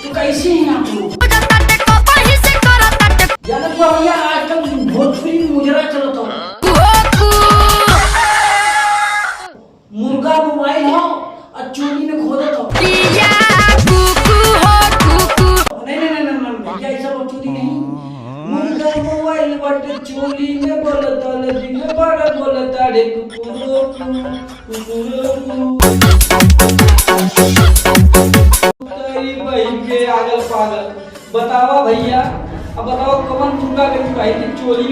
तो कैसे हैं आप लोग? जाने को भैया आजकल भोजपुरी में मुजरा चलो तो मुर्गा मोबाइल हो और चोरी में खोदो तो नहीं भैया ऐसा वो चोरी नहीं। मुर्गा मोबाइल बट चोरी में बोलता ले दिन बड़ा बोलता रे कुकुरो तेरी बहन के आगल पागल। बतावा भैया, अब बताओ कौन मुर्गा के भाई की चोरी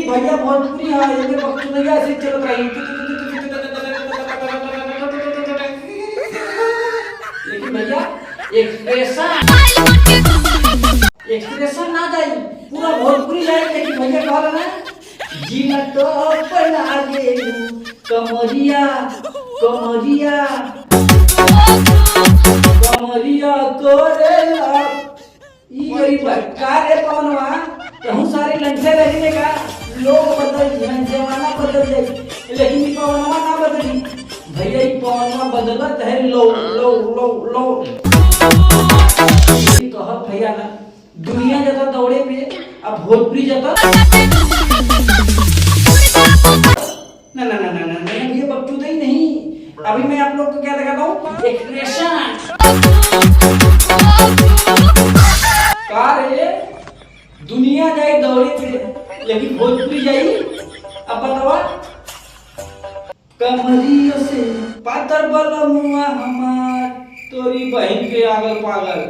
भैया भोजपुरी हाँ ये वक्त नहीं ऐसे चल रही। लेकिन भैया एक्सप्रेशन ना जाए पूरा भोजपुरी जाए। लेकिन भैया कह रहा ना जीना तो बना दे कमरिया कमरिया कमरिया कोरेला ई गरीब का रे पवनवा कहूं सारे लंठे रहने का लोग बदल जाए जमाना बदल जाए लेकिन ई पवनवा ना बदली। भैया ई पवनवा बदलत है लो लो लो लो ई कहत भैया ना दुनिया जाता दौड़े पे अब भोजपुरी जाता ना ना ना ना ना ये बकचोद ही नहीं। अभी मैं आप लोग को क्या दिखाता हूँ एक्सप्रेशन रे दुनिया जाए दौड़े पे लेकिन भोजपुरी जाई। अब बतावा कमरियों से पातर बलमुआ हमार तोरी बहन के आगल पागल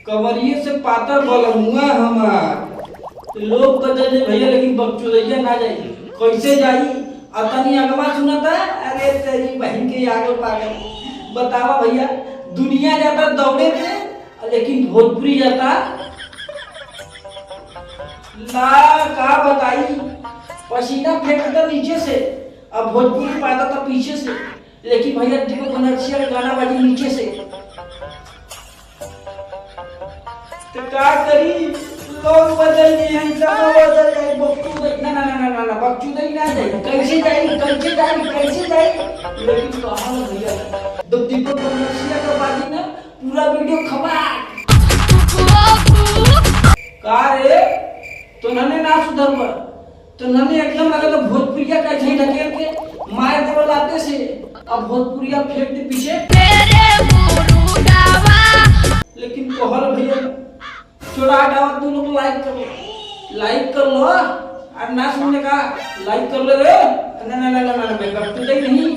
कमरियों से पातर बलमुआ हमार लोग बदल जाए भैया लेकिन बकचोदैया ना जाए कैसे जाई अतनी अगवा सुनता। अरे तेरी बहन के आगल पागल। बतावा भैया दुनिया जाता दौड़े पे लेकिन भोजपुरी जाता ला का बताई पसीना फेंकता नीचे से अब भोजपुरी पाता था पीछे से। लेकिन भैया देखो कनर्शियल गाना बाजी नीचे से तो क्या करी लोग बदल गए हैं सब बदल गए बकचोद ना ना ना ना ना बकचोद ही ना जाए कैसे जाए कैसे जाए कैसे जाए। लेकिन कहां भैया दो दीपक कनर्शियल का बाजी ना पूरा वीडियो खबा का रे तो नन्हे ना सुधर पर तो नन्हे एकदम लगा तो भोजपुरिया का झई ढकेल के मार देवल लाते से अब भोजपुरिया फेंक दे पीछे तेरे मुरुगावा। लेकिन कहल भैया छोड़ा डावा तू लोग लाइक कर लो और ना सुनने का लाइक कर ले रे ना ना ना ना ना मैं बकचोद ही नहीं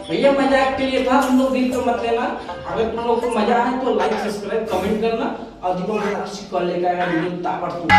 भैया मजाक के लिए था। तुम लोग दिल को मत लेना। अगर तुम लोग को मजा आए तो लाइक सब्सक्राइब कमेंट करना और दीपक कर लेगा वीडियो ताबड़तोड़।